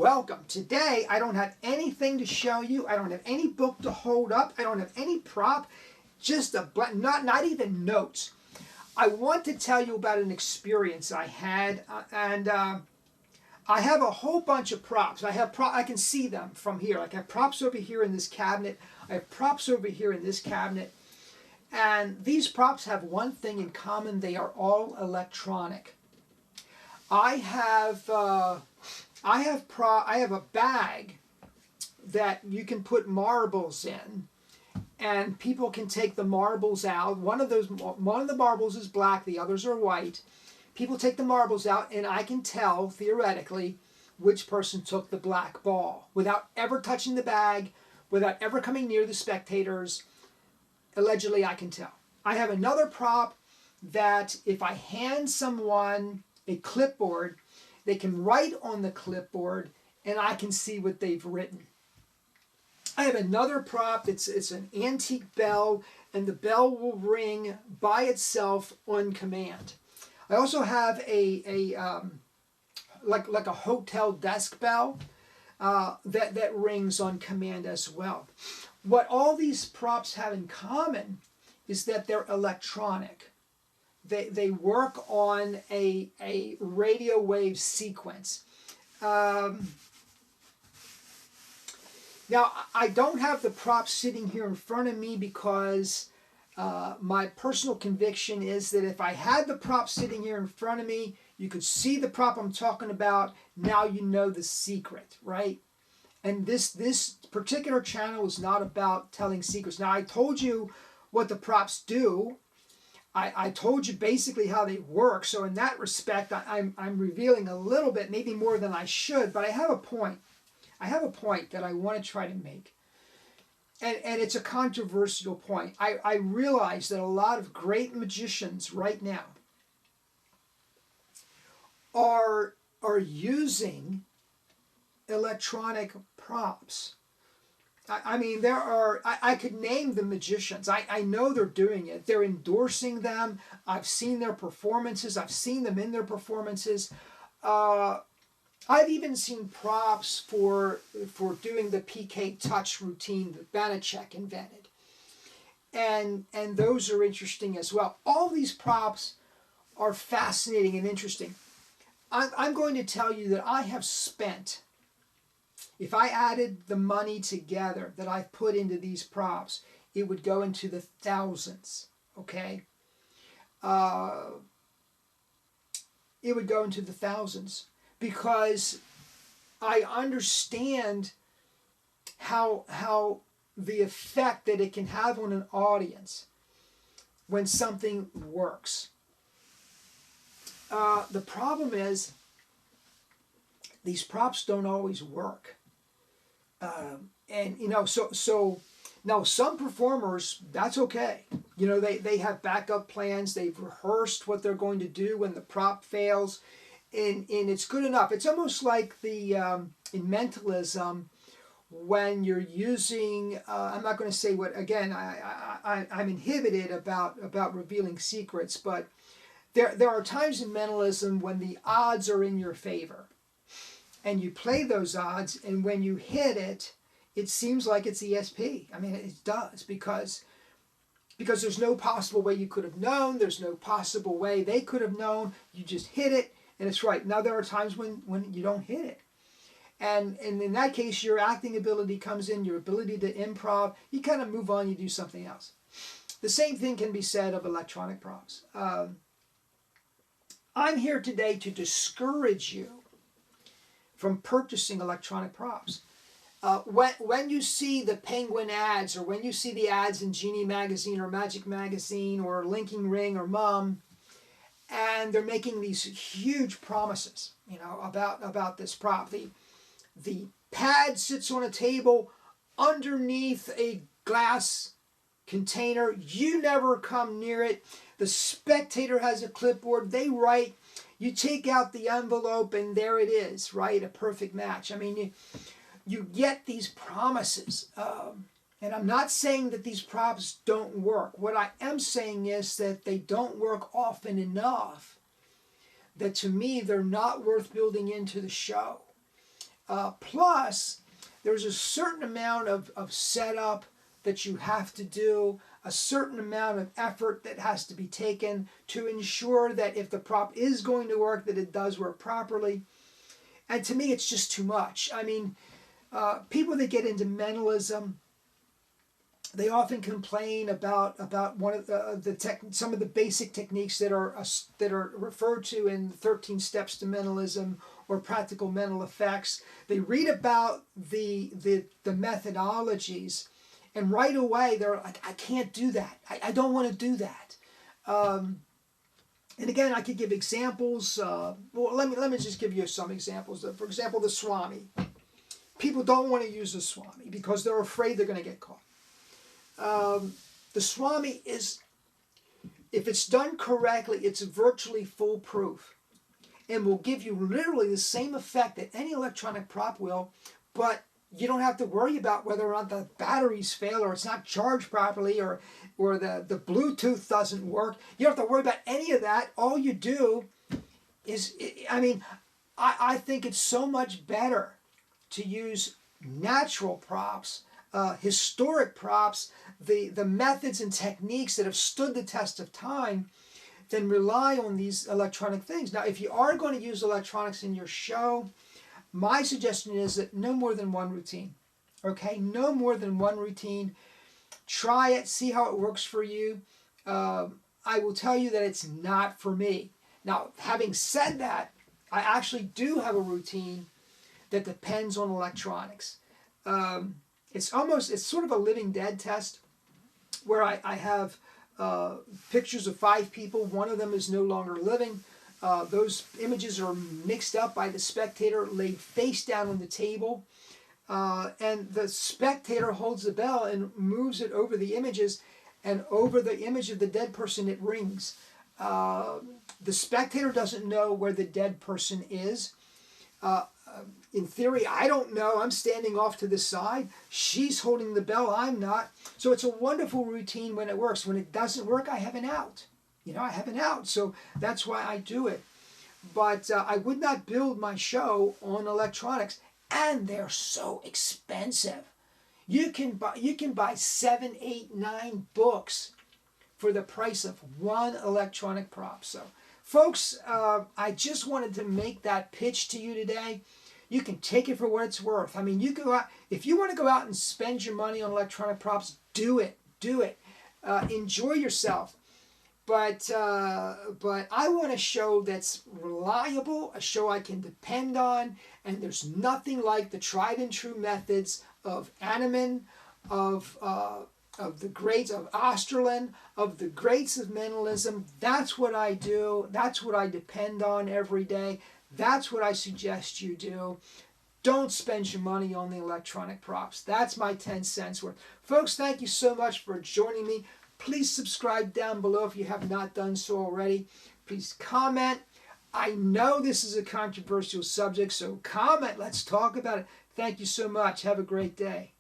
welcome. Today I don't have anything to show you. I don't have any book to hold up. I don't have any prop. Just a not even notes. I want to tell you about an experience I had, and I have a whole bunch of props. I can see them from here. Like I have props over here in this cabinet. I have props over here in this cabinet. And these props have one thing in common. They are all electronic. I have a bag that you can put marbles in, and people can take the marbles out. One of the marbles is black, the others are white. People take the marbles out, and I can tell theoretically which person took the black ball without ever touching the bag, without ever coming near the spectators. Allegedly, I can tell. I have another prop that if I hand someone a clipboard, they can write on the clipboard and I can see what they've written. I have another prop that's an antique bell, and the bell will ring by itself on command. I also have like a hotel desk bell that rings on command as well. What all these props have in common is that they're electronic. They work on a radio wave sequence. Now, I don't have the props sitting here in front of me because my personal conviction is that if I had the prop sitting here in front of me, you could see the prop I'm talking about. Now you know the secret, right? And this particular channel is not about telling secrets. Now, I told you what the props do. I told you basically how they work. So in that respect, I'm revealing a little bit, maybe more than I should, but I have a point. I have a point that I want to try to make. And it's a controversial point. I realize that a lot of great magicians right now are using electronic props. I mean, there are, I could name the magicians. I know they're doing it. They're endorsing them. I've seen their performances. I've seen them in their performances. I've even seen props for doing the PK touch routine that Banachek invented. And those are interesting as well. All these props are fascinating and interesting. I'm going to tell you that I have spent, if I added the money together that I've put into these props, it would go into the thousands, okay? It would go into the thousands because I understand how the effect that it can have on an audience when something works. The problem is these props don't always work. And you know, so now some performers, that's okay. You know, they have backup plans. They've rehearsed what they're going to do when the prop fails, and it's good enough. It's almost like the in mentalism when you're using. I'm not going to say what again. I'm inhibited about revealing secrets, but there are times in mentalism when the odds are in your favor. And you play those odds, and when you hit it, it seems like it's ESP. I mean, it does, because there's no possible way you could have known. There's no possible way they could have known. You just hit it, and it's right. Now, there are times when you don't hit it. And in that case, your acting ability comes in, your ability to improv. You kind of move on, you do something else. The same thing can be said of electronic props. I'm here today to discourage you from purchasing electronic props. When you see the Penguin ads, or when you see the ads in Genie Magazine or Magic Magazine or Linking Ring or Mum, and they're making these huge promises, you know, about this prop. The pad sits on a table underneath a glass container. You never come near it. The spectator has a clipboard. They write. You take out the envelope, and there it is, right? A perfect match. I mean, you get these promises. And I'm not saying that these props don't work. What I am saying is that they don't work often enough that, to me, they're not worth building into the show. Plus, there's a certain amount of setup that you have to do, a certain amount of effort that has to be taken to ensure that if the prop is going to work, that it does work properly. And to me, it's just too much. I mean, people that get into mentalism, they often complain about one of some of the basic techniques that are referred to in 13 Steps to Mentalism or Practical Mental Effects. They read about the methodologies, and right away they're like, I can't do that. I don't want to do that. And again, I could give examples. Well, let me just give you some examples. For example, the Swami. People don't want to use the Swami because they're afraid they're going to get caught. The Swami is, if it's done correctly, it's virtually foolproof and will give you literally the same effect that any electronic prop will, but you don't have to worry about whether or not the batteries fail or it's not charged properly or the Bluetooth doesn't work. You don't have to worry about any of that. All you do is, I think it's so much better to use natural props, historic props, the methods and techniques that have stood the test of time, than rely on these electronic things. Now, if you are going to use electronics in your show, my suggestion is that no more than one routine. Okay, no more than one routine. Try it, see how it works for you. I will tell you that it's not for me. Now, having said that, I actually do have a routine that depends on electronics. It's sort of a living dead test where I have pictures of 5 people. One of them is no longer living. Those images are mixed up by the spectator, laid face down on the table. And the spectator holds the bell and moves it over the images, and over the image of the dead person it rings. The spectator doesn't know where the dead person is. In theory, I don't know. I'm standing off to the side. She's holding the bell. I'm not. So it's a wonderful routine when it works. When it doesn't work, I have an out. I have an out. So that's why I do it. But I would not build my show on electronics. And they're so expensive. You can buy 7, 8, 9 books for the price of one electronic prop. So, folks, I just wanted to make that pitch to you today. You can take it for what it's worth. I mean, you go out, if you want to go out and spend your money on electronic props, do it. Do it. Enjoy yourself. But I want a show that's reliable, a show I can depend on, and there's nothing like the tried and true methods of Anneman, of the greats of Osterlin, of the greats of mentalism. That's what I do. That's what I depend on every day. That's what I suggest you do. Don't spend your money on the electronic props. That's my 10 cents worth. Folks, thank you so much for joining me. Please subscribe down below if you have not done so already. Please comment. I know this is a controversial subject, so comment. Let's talk about it. Thank you so much. Have a great day.